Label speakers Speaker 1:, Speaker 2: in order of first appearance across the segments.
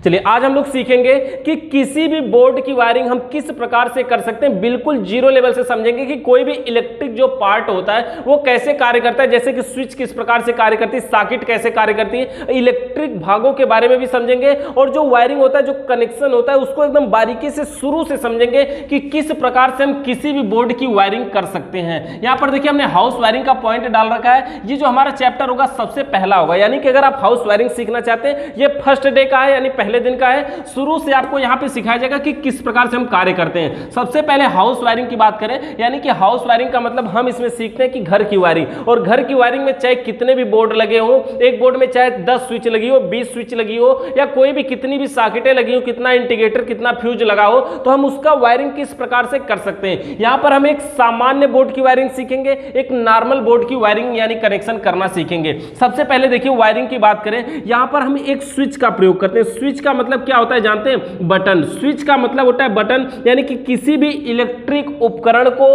Speaker 1: चलिए आज हम लोग सीखेंगे कि किसी भी बोर्ड की वायरिंग हम किस प्रकार से कर सकते हैं। बिल्कुल जीरो लेवल से समझेंगे कि कोई भी इलेक्ट्रिक जो पार्ट होता है वो कैसे कार्य करता है, जैसे कि स्विच किस प्रकार से कार्य करती है, सॉकेट कैसे कार्य करती है, इलेक्ट्रिक भागों के बारे में भी समझेंगे और जो वायरिंग होता है, जो कनेक्शन होता है, उसको एकदम बारीकी से शुरू से समझेंगे कि किस प्रकार से हम किसी भी बोर्ड की वायरिंग कर सकते हैं। यहां पर देखिए हमने हाउस वायरिंग का पॉइंट डाल रखा है। ये जो हमारा चैप्टर होगा सबसे पहला होगा, यानी कि अगर आप हाउस वायरिंग सीखना चाहते हैं, ये फर्स्ट डे का है यानी पहले दिन का है। शुरू से आपको यहां पे सिखाया जाएगा कि किस प्रकार से हम कार्य करते हैं। सबसे पहले हाउस वायरिंग की बात करें, यानी कि हाउस वायरिंग का मतलब हम इसमें सीखते हैं कि घर की वायरिंग, और घर की वायरिंग में चाहे कितने भी बोर्ड लगे हो, एक बोर्ड में चाहे 10 स्विच लगी हो, 20 स्विच लगी हो, या कोई भी कितनी भी सॉकेटें लगी हो, कितना इंटीग्रेटर, कितना फ्यूज लगा हो, तो हम उसका वायरिंग किस प्रकार से कर सकते हैं। यहां पर हम एक सामान्य बोर्ड की वायरिंग सीखेंगे, एक नॉर्मल बोर्ड की वायरिंग यानी कनेक्शन करना सीखेंगे। सबसे पहले देखिए वायरिंग की बात करें, यहां पर हम एक स्विच का प्रयोग करते हैं। स्विच का मतलब क्या होता है जानते हैं? बटन। स्विच का मतलब होता है बटन, यानी कि किसी भी इलेक्ट्रिक उपकरण को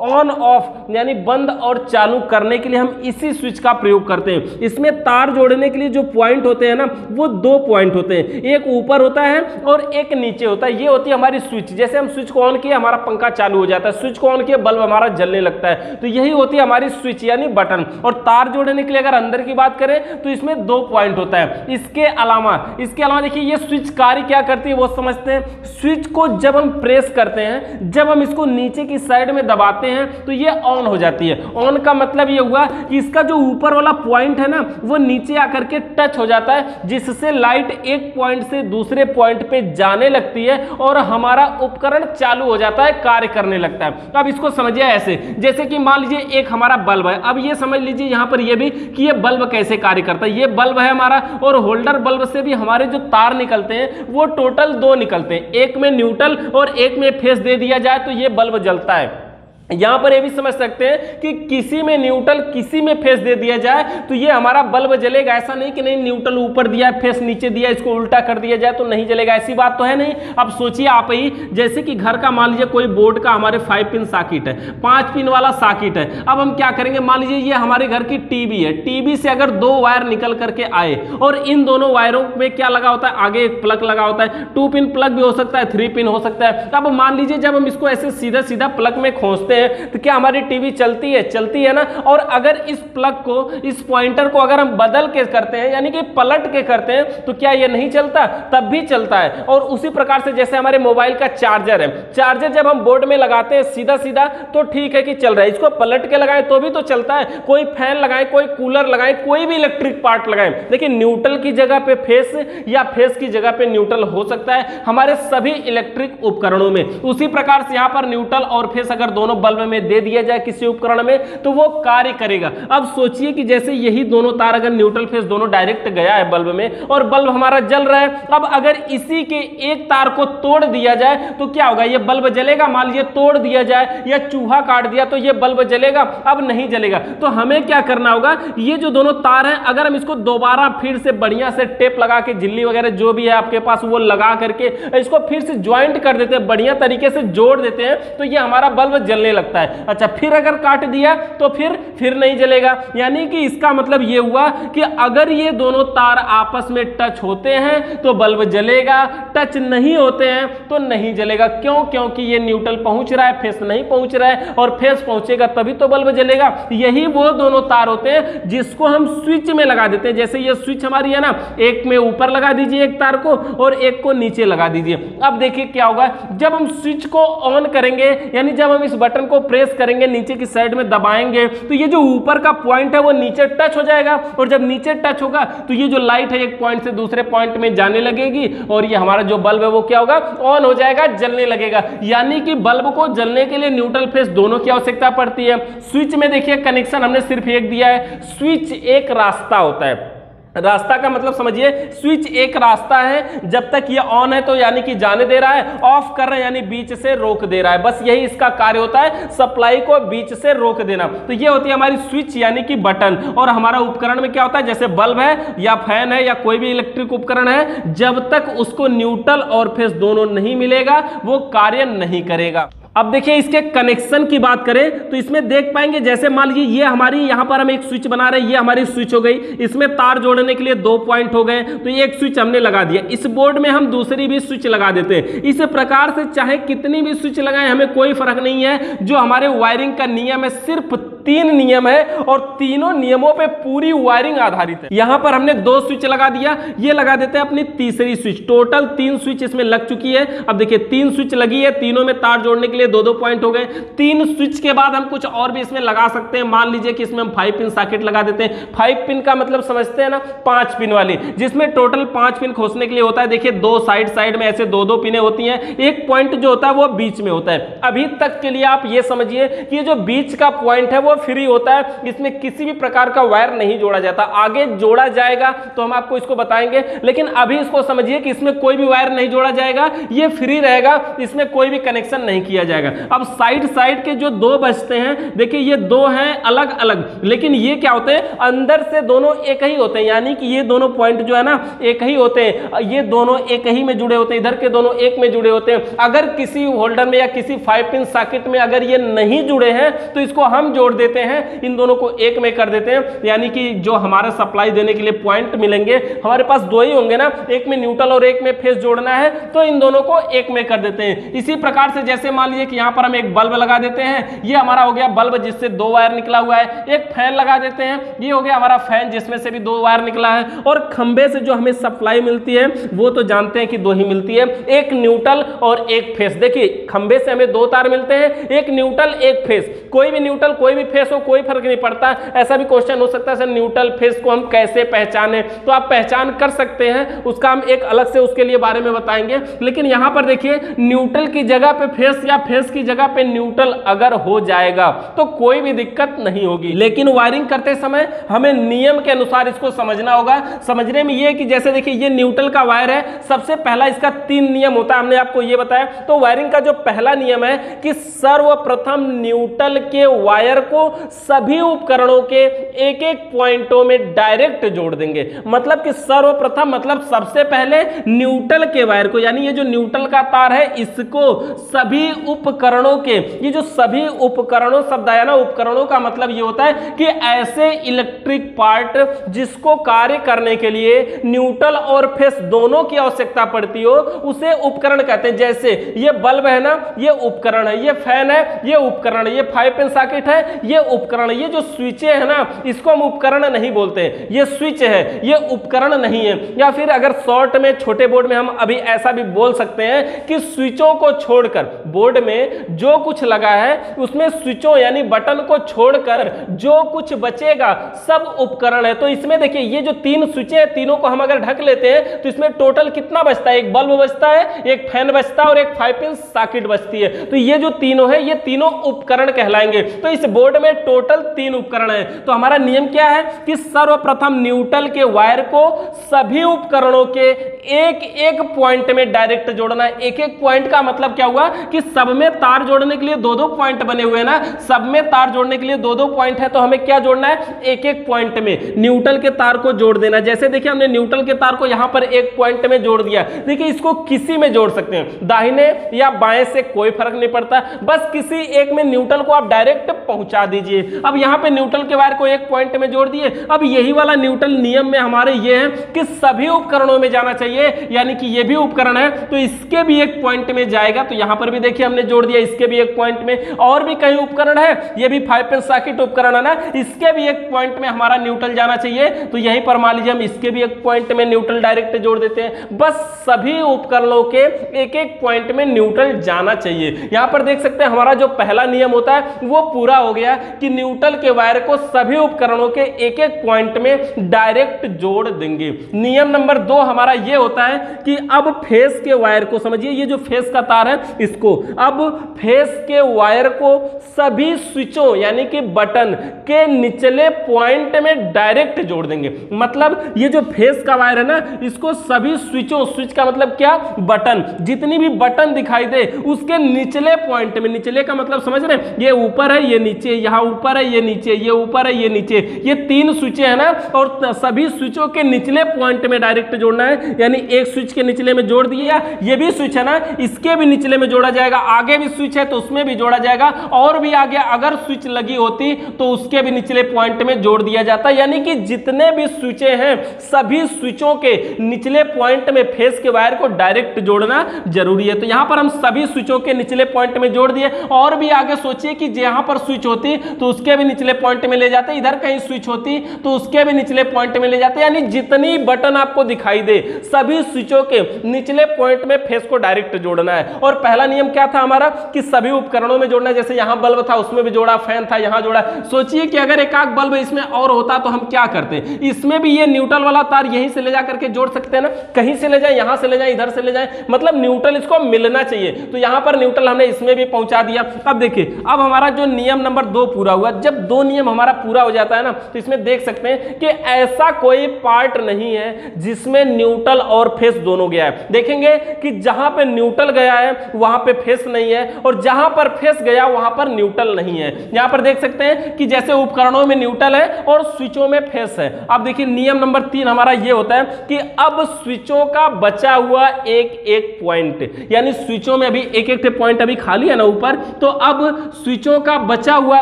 Speaker 1: ऑन ऑफ यानी बंद और चालू करने के लिए हम इसी स्विच का प्रयोग करते हैं। इसमें तार जोड़ने के लिए जो पॉइंट होते हैं ना, वो 2 पॉइंट होते हैं, एक ऊपर होता है और एक नीचे होता है। ये होती है हमारी स्विच। जैसे हम स्विच को ऑन किए हमारा पंखा चालू हो जाता है, स्विच को ऑन किए बल्ब हमारा जलने लगता है, तो यही होती है हमारी स्विच यानी बटन। और तार जोड़ने के लिए अगर अंदर की बात करें तो इसमें 2 पॉइंट होता है। इसके अलावा देखिए ये स्विच कार्य क्या करती है वो समझते हैं। स्विच को जब हम प्रेस करते हैं, जब हम इसको नीचे की साइड में दबाते हैं तो ये ऑन हो जाती है। ऑन का मतलब ये हुआ कि इसका जो ऊपर वाला पॉइंट है ना, वो नीचे आकर के टच हो जाता है, जिससे लाइट एक पॉइंट से दूसरे पॉइंट पे जाने लगती है और हमारा उपकरण चालू हो जाता है, कार्य करने लगता है। अब इसको समझिए ऐसे, जैसे कि मान लीजिए एक हमारा बल्ब है। अब ये समझ लीजिए यहां पर ये भी कि ये बल्ब कैसे कार्य करता है। ये बल्ब है हमारा, और होल्डर बल्ब से भी हमारे जो तार निकलते हैं वो टोटल 2 निकलते हैं, एक में न्यूट्रल और एक में फेस दे दिया जाए तो ये बल्ब जलता है। यहां पर ये भी समझ सकते हैं कि किसी में न्यूट्रल किसी में फेस दे दिया जाए तो ये हमारा बल्ब जलेगा। ऐसा नहीं कि नहीं न्यूट्रल ऊपर दिया फेस नीचे दिया, इसको उल्टा कर दिया जाए तो नहीं जलेगा, ऐसी बात तो है नहीं। अब सोचिए आप ही, जैसे कि घर का मान लीजिए कोई बोर्ड का हमारे 5 पिन सॉकेट है, 5 पिन वाला सॉकेट है। अब हम क्या करेंगे, मान लीजिए ये हमारे घर की टीवी है, टीवी से अगर 2 वायर निकल करके आए और इन दोनों वायरों में क्या लगा होता है, आगे एक प्लग लगा होता है। 2 पिन प्लग भी हो सकता है, 3 पिन हो सकता है। अब मान लीजिए जब हम इसको ऐसे सीधा सीधा प्लग में खोसते तो क्या हमारी टीवी चलती है ना। और अगर इस प्लग को, इस पॉइंटर को अगर हम बदल के करते हैं यानी कि पलट के करते हैं तो क्या ये नहीं चलता? तब भी चलता है। और उसी प्रकार से जैसे हमारे मोबाइल का चार्जर है, चार्जर जब हम बोर्ड में लगाते हैं सीधा सीधा तो ठीक है कि चल रहा है, इसको पलट के लगाएं तो भी तो चलता है। कोई फैन लगाएं, कोई कूलर लगाएं, कोई भी इलेक्ट्रिक पार्ट लगाएं, लेकिन न्यूट्रल की जगह पे फेस या फेस की जगह पे न्यूट्रल हो सकता है हमारे सभी इलेक्ट्रिक उपकरणों में। उसी प्रकार से यहां पर न्यूट्रल और फेस अगर दोनों बल्ब में दे दिया जाए किसी उपकरण में तो वो कार्य करेगा। अब सोचिए कि जैसे यही दोनों तार अगर न्यूट्रल फेस दोनों डायरेक्ट गया है बल्ब में और बल्ब हमारा जल रहा है, अब अगर इसी के एक तार को तोड़ दिया जाए तो क्या होगा, ये बल्ब जलेगा? मान लीजिए तोड़ दिया जाए या चूहा काट दिया तो ये बल्ब जलेगा? अब नहीं जलेगा। तो हमें क्या करना होगा, ये जो दोनों तार हैं अगर हम इसको दोबारा फिर से बढ़िया से टेप लगा के, झिल्ली वगैरह जो भी है आपके पास वो लगा करके इसको फिर से ज्वाइंट कर देते हैं, बढ़िया तरीके से जोड़ देते हैं, तो ये हमारा बल्ब जलने लगता है। अच्छा, फिर अगर काट दिया तो फिर नहीं जलेगा। यानी कि इसका मतलब ये हुआ कि अगर ये दोनों तार आपस में टच होते हैं तो बल्ब जलेगा, टच नहीं होते हैं तो नहीं जलेगा। क्यों? क्योंकि ये न्यूट्रल पहुंच रहा है, फेस नहीं पहुंच रहा है, और फेस पहुंचेगा तभी तो बल्ब जलेगा। यही वो दोनों तार होते हैं जिसको हम स्विच में लगा देते हैं। जैसे ये स्विच हमारी है ना, एक में ऊपर लगा दीजिए एक तार को और एक को नीचे लगा दीजिए। अब देखिए क्या होगा, जब हम स्विच को ऑन करेंगे यानी जब हम इस बटन को प्रेस करेंगे, नीचे की साइड में दबाएंगे तो ये जो ऊपर का पॉइंट है वो नीचे टच हो जाएगा, और जब नीचे टच होगा तो ये जो लाइट है एक पॉइंट से दूसरे पॉइंट में जाने लगेगी और ये हमारा जो बल्ब है वो क्या होगा, ऑन हो जाएगा, जलने लगेगा। यानी कि बल्ब को जलने के लिए न्यूट्रल फेस दोनों की आवश्यकता पड़ती है। स्विच में देखिए कनेक्शन हमने सिर्फ एक दिया है। स्विच एक रास्ता होता है। रास्ता का मतलब समझिए, स्विच एक रास्ता है, जब तक ये ऑन है तो यानी कि जाने दे रहा है, ऑफ कर रहा है यानी बीच से रोक दे रहा है। बस यही इसका कार्य होता है, सप्लाई को बीच से रोक देना। तो ये होती है हमारी स्विच यानी कि बटन। और हमारा उपकरण में क्या होता है, जैसे बल्ब है या फैन है या कोई भी इलेक्ट्रिक उपकरण है, जब तक उसको न्यूट्रल और फेस दोनों नहीं मिलेगा वो कार्य नहीं करेगा। अब देखिए इसके कनेक्शन की बात करें तो इसमें देख पाएंगे, जैसे मान लीजिए ये हमारी यहां पर हम एक स्विच बना रहे हैं, ये हमारी स्विच हो गई, इसमें तार जोड़ने के लिए 2 पॉइंट हो गए, तो ये एक स्विच हमने लगा दिया। इस बोर्ड में हम दूसरी भी स्विच लगा देते हैं। इस प्रकार से चाहे कितनी भी स्विच लगाएं हमें कोई फर्क नहीं है। जो हमारे वायरिंग का नियम है सिर्फ 3 नियम है और तीनों नियमों पे पूरी वायरिंग आधारित है। यहां पर हमने 2 स्विच लगा दिया, ये लगा देते हैं अपनी तीसरी स्विच। टोटल 3 स्विच इसमें लग चुकी है। अब देखिए 3 स्विच लगी है, तीनों में तार जोड़ने के लिए 2-2 पॉइंट हो गए। 3 स्विच के बाद हम कुछ और भी इसमें लगा सकते हैं। मान लीजिए कि इसमें हम 5 पिन सॉकेट लगा देते हैं। 5 पिन का मतलब समझते हैं ना, 5 पिन वाली, जिसमें टोटल 5 पिन खोसने के लिए होता है। देखिए 2 साइड में ऐसे 2-2 पिनें होती हैं, एक पॉइंट जो होता है वो बीच में होता है। अभी तक के लिए आप ये समझिए कि जो बीच का पॉइंट है वो फ्री होता है, इसमें किसी भी प्रकार का वायर नहीं जोड़ा जाता। आगे जोड़ा जाएगा तो हम आपको इसको बताएंगे, लेकिन अभी इसको समझिए कि इसमें कोई भी वायर नहीं जोड़ा जाएगा, ये फ्री रहेगा, इसमें कोई भी कनेक्शन नहीं किया जाएगा। अब साइड के जो 2 बचते हैं, देखिए ये 2 हैं अलग अलग, लेकिन ये क्या होते हैं, अंदर से दोनों एक ही होते हैं, यानी कि ये दोनों पॉइंट जो है ना एक ही होते हैं, ये दोनों एक ही में जुड़े होते हैं, इधर के दोनों एक में जुड़े होते हैं। अगर किसी होल्डर में या किसी 5 पिन सॉकेट में अगर ये नहीं जुड़े हैं तो इसको हम जोड़ देते हैं, इन दोनों को एक में कर देते हैं, यानी कि जो हमारा सप्लाई देने के लिए पॉइंट मिलेंगे, हमारे पास 2 ही होंगे ना, एक में न्यूट्रल और एक में फेस जोड़ना है, तो इन दोनों को एक में कर देते हैं। इसी प्रकार से जैसे मान लीजिए कि यहां पर हम एक बल्ब लगा देते हैं, ये हमारा हो गया बल्ब जिससे 2 वायर निकला हुआ है। एक फैन लगा देते हैं, ये हो गया हमारा फैन जिसमें से भी 2 वायर निकला है। और खंबे से जो हमें सप्लाई मिलती है वो तो जानते हैं कि 2 ही मिलती है, एक न्यूट्रल और एक फेस। देखिए खंबे से हमें 2 तार मिलते हैं, एक न्यूट्रल एक फेस। कोई भी न्यूट्रल कोई भी फेस हो कोई फर्क नहीं पड़ता। ऐसा भी क्वेश्चन हो सकता है सर न्यूट्रल फेस को हम कैसे पहचाने, तो आप पहचान कर सकते हैं, उसका हम एक अलग से उसके लिए बारे में बताएंगे। लेकिन यहां पर देखिए न्यूट्रल की जगह पे फेस या फेस की जगह पे न्यूट्रल अगर हो जाएगा तो कोई भी दिक्कत नहीं होगी। लेकिन वायरिंग करते समय हमें नियम के अनुसार इसको समझना होगा। समझने में ये कि जैसे देखिए ये न्यूट्रल का वायर है, सबसे पहला इसका 3 नियम होता है, हमने आपको ये बताया। तो वायरिंग का जो पहला नियम है कि सर्वप्रथम न्यूट्रल के वायर को सभी उपकरणों के एक-एक पॉइंटों में डायरेक्ट जोड़ देंगे। मतलब कि सर्वप्रथम मतलब सबसे पहले न्यूट्रल के वायर को, यानी ये जो न्यूट्रल का तार है इसको सभी उपकरणों के, ये जो सभी उपकरणों शब्द आया ना, उपकरणों का मतलब ये होता है कि ऐसे इलेक्ट्रिक पार्ट जिसको कार्य करने के लिए न्यूट्रल और फेस दोनों की आवश्यकता पड़ती हो, उसे उपकरण कहते हैं। जैसे ये बल्ब है ना, ये उपकरण है, ये फैन है, ये उपकरण है, ये 5 पिन सॉकेट है, ये उपकरण। ये जो स्विचें है ना, इसको हम उपकरण नहीं बोलते, ये स्विच है, ये उपकरण नहीं है। या फिर अगर शॉर्ट में छोटे बोर्ड में हम अभी ऐसा भी बोल सकते हैं कि स्विचों को छोड़कर बोर्ड में जो कुछ लगा है उसमें स्विचों यानी बटन को छोड़कर जो कुछ बचेगा सब उपकरण है। तो इसमें देखिए ये जो 3 स्विचें हैं, तीनों को हम अगर ढक लेते हैं तो इसमें टोटल कितना बचता है, एक बल्ब बचता है, एक फैन बचता है और एक 5 पिन सॉकेट बचती है। तो ये जो तीनों है ये तीनों उपकरण कहलाएंगे। तो इस बोर्ड में टोटल 3 उपकरण है। तो हमारा नियम क्या है कि सर्वप्रथम न्यूट्रल के वायर को सभी उपकरणों के एक-एक पॉइंट में डायरेक्ट जोड़ना है। एक-एक पॉइंट का मतलब क्या हुआ कि सब में तार जोड़ने के लिए 2-2 पॉइंट बने हुए हैं ना, सब में तार जोड़ने के लिए 2-2 पॉइंट है, तो हमें क्या जोड़ना है, एक-एक पॉइंट में न्यूट्रल के तार को जोड़ देना। जैसे देखिए हमने न्यूट्रल के तार को यहां पर एक पॉइंट में जोड़ दिया। देखिए इसको किसी में जोड़ सकते हैं, दाहिने या बाएं से कोई फर्क नहीं पड़ता, बस किसी एक में न्यूट्रल को आप डायरेक्ट पहुंचा दीजिए। अब यहां पे न्यूट्रल के वायर को एक पॉइंट में जोड़ दिए। अब यही वाला न्यूट्रल नियम में हमारे ये है कि सभी उपकरणों में जाना चाहिए, यानी कि ये भी उपकरण है तो इसके भी एक पॉइंट में जाएगा। तो यहां पर भी देखिए हमने जोड़ दिया, इसके भी एक पॉइंट में। और भी कई उपकरण है, ये भी 5 पिन सॉकेट उपकरण है ना, इसके भी एक पॉइंट में हमारा न्यूट्रल जाना चाहिए। तो यहीं पर मान लीजिए हम इसके भी एक पॉइंट में न्यूट्रल डायरेक्ट जोड़ देते हैं। बस सभी उपकरणों के एक-एक पॉइंट में न्यूट्रल जाना चाहिए। यहां पर देख सकते हैं हमारा जो पहला नियम होता है वो पूरा हो गया कि न्यूट्रल के वायर को सभी उपकरणों के एक-एक पॉइंट में डायरेक्ट जोड़ देंगे। नियम नंबर 2 हमारा ये होता है कि अब फेस के वायर को समझिए, ये जो फेस का तार है इसको, अब फेस के वायर को सभी स्विचों यानी कि बटन के निचले पॉइंट में डायरेक्ट जोड़ देंगे। मतलब ये जो फेस का वायर है ना, इसको सभी स्विचों, स्विच का मतलब क्या, बटन, जितनी भी बटन दिखाई दे उसके निचले पॉइंट में, निचले का मतलब समझ रहे हैं, ये ऊपर है, ये नीचे, यहाँ ऊपर है, ये नीचे, ये ऊपर है, ये नीचे, ये 3 स्विचें है ना, और सभी स्विचों के निचले पॉइंट में डायरेक्ट जोड़ना है। यानी एक स्विच के निचले में जोड़ दिया, ये भी स्विच है ना, इसके भी निचले में जोड़ा जाएगा, आगे भी स्विच है तो उसमें भी जोड़ा जाएगा, और भी आगे अगर स्विच लगी होती तो उसके भी निचले पॉइंट में जोड़ दिया जाता। यानी कि जितने भी स्विचें हैं सभी स्विचों के निचले पॉइंट में फेस के वायर को डायरेक्ट जोड़ना जरूरी है। तो यहां पर हम सभी स्विचों के निचले पॉइंट में जोड़ दिए, और भी आगे सोचिए कि यहां पर स्विच होती तो उसके भी निचले पॉइंट में ले जाते, इधर कहीं स्विच होती तो उसके भी निचले पॉइंट में ले जाते। यानी जितनी बटन आपको दिखाई दे सभी स्विचों के निचले पॉइंट में फेस को डायरेक्ट जोड़ना है। और पहला नियम क्या था हमारा कि सभी उपकरणों में जोड़ना है। जैसे यहां बल्ब था उसमें भी जोड़ा, फैन था यहां जोड़ा। सोचिए कि अगर एक आग बल्ब इसमें और होता तो हम क्या करते, इसमें भी ये न्यूट्रल वाला तार यहीं से ले जा करके जोड़ सकते हैं ना, कहीं से ले जाए, यहां से ले जाए, इधर से ले जाए, मतलब न्यूट्रल इसको मिलना चाहिए। तो यहां पर न्यूट्रल हमने इसमें भी पहुंचा दिया। अब देखिए, अब हमारा जो नियम नंबर 2 पूरा हुआ। जब 2 नियम हमारा पूरा हो जाता है ना, तो इसमें देख सकते हैं कि ऐसा कोई पार्ट नहीं है जिसमें न्यूट्रल और फेस दोनों गया है। देखेंगे कि जहां पे न्यूट्रल गया है वहां पे फेस नहीं है, और जहां पर फेस गया वहां पर न्यूट्रल नहीं है। यहां पर देख सकते हैं कि जैसे उपकरणों में न्यूट्रल है और स्विचों में फेस है। अब देखिए नियम नंबर 3 हमारा ये होता है कि अब स्विचों का बचा हुआ एक पॉइंट, यानी स्विचों में अभी एक पॉइंट अभी खाली है ना ऊपर, तो अब स्विचों का बचा हुआ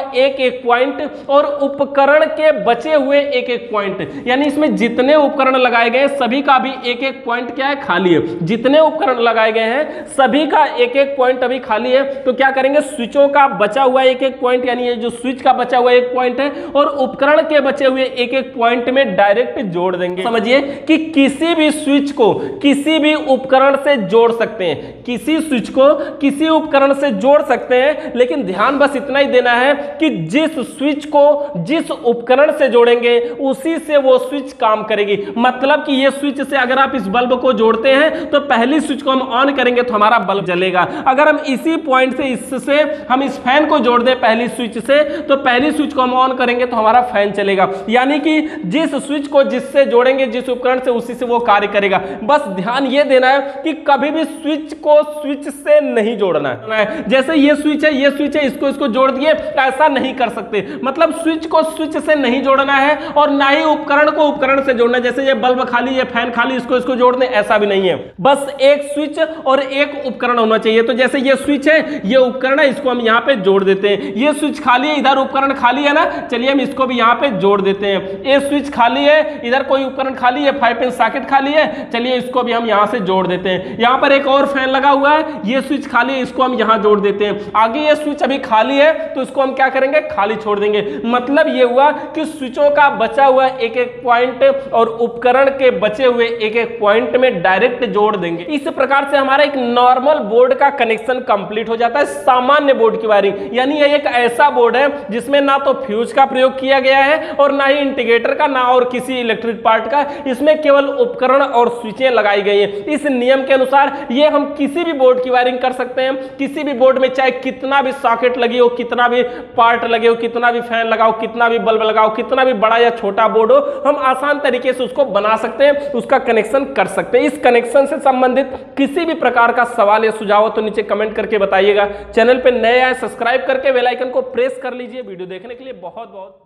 Speaker 1: एक पॉइंट और उपकरण के बचे हुए एक पॉइंट, यानी इसमें जितने उपकरण लगाए गए सभी का भी एक पॉइंट क्या है, खाली है। जितने उपकरण लगाए गए हैं सभी का एक पॉइंट अभी खाली है। तो क्या करेंगे, स्विचों का बचा हुआ एक पॉइंट, यानी ये जो स्विच का बचा हुआ एक पॉइंट है और उपकरण के बचे हुए एक पॉइंट में डायरेक्ट जोड़ देंगे। समझिए कि किसी भी स्विच को किसी भी उपकरण से जोड़ सकते हैं, किसी स्विच को किसी उपकरण से जोड़ सकते हैं, लेकिन ध्यान बस इतना ही देना है कि जिस स्विच को जिस उपकरण से जोड़ेंगे उसी से वो स्विच काम करेगी। मतलब कि ये स्विच से अगर आप इस बल्ब को जोड़ते हैं तो पहली स्विच को हम ऑन करेंगे तो हमारा बल्ब जलेगा। अगर हम इसी पॉइंट से इससे हम इस फैन को जोड़ दें पहली स्विच से, तो पहली स्विच को हम ऑन करेंगे तो हमारा फैन चलेगा। यानी कि जिस स्विच को जिससे जोड़ेंगे जिस उपकरण से उसी से वो कार्य करेगा। बस ध्यान ये देना है कि कभी भी स्विच को स्विच से नहीं जोड़ना है। जैसे ये स्विच है, ये स्विच है, इसको जोड़ दिए, ऐसा नहीं कर सकते। मतलब स्विच को स्विच से नहीं जोड़ना है और ना ही उपकरण को उपकरण से जोड़ना है। जैसे ये बल्ब खाली, ये फैन खाली, इसको जोड़ने, ऐसा भी नहीं है। बस एक स्विच और एक उपकरण होना चाहिए। तो जैसे ये स्विच है, ये उपकरण है, इसको हम यहाँ पे जोड़ देते हैं। ये स्विच खाली है, इधर उपकरण खाली है ना, चलिए हम इसको भी यहाँ पे जोड़ देते हैं। ये स्विच खाली है, इधर कोई उपकरण खाली है, 5 पिन सॉकेट खाली है, चलिए इसको भी हम यहाँ से जोड़ देते हैं। यहाँ पर एक और फैन लगा हुआ है, ये स्विच खाली है, इसको हम यहाँ जोड़ देते हैं। आगे ये स्विच अभी खाली है तो इसको हम क्या करेंगे, खाली छोड़ देंगे। मतलब ये हुआ कि स्विचों का बचा हुआ एक पॉइंट और उपकरण के बचे हुए एक पॉइंट में डायरेक्ट जोड़ देंगे। इस प्रकार से हमारा एक नॉर्मल बोर्ड का कनेक्शन कंप्लीट हो जाता है, सामान्य बोर्ड की वायरिंग। यानी ये एक ऐसा बोर्ड है जिसमें ना तो फ्यूज का प्रयोग किया गया है और ना ही इंडिकेटर का, ना और किसी इलेक्ट्रिक पार्ट का। इसमें केवल उपकरण और स्विचें लगाई गई हैं। इस नियम के अनुसार ये हम किसी भी बोर्ड की वायरिंग कर सकते हैं। किसी भी बोर्ड में चाहे कितना भी सॉकेट लगी हो, कितना भी पार्ट लगे हो, कितना भी फैन लगाओ, कितना भी बल्ब लगाओ, कितना भी बड़ा या छोटा बोर्ड हो, हम आसान तरीके से उसको बना सकते हैं, उसका कनेक्शन कर सकते हैं। इस कनेक्शन से संबंधित किसी भी प्रकार का सवाल या सुझाव हो तो नीचे कमेंट करके बताइएगा। चैनल पे नए आए सब्सक्राइब करके बेल आइकन को प्रेस कर लीजिए। वीडियो देखने के लिए बहुत बहुत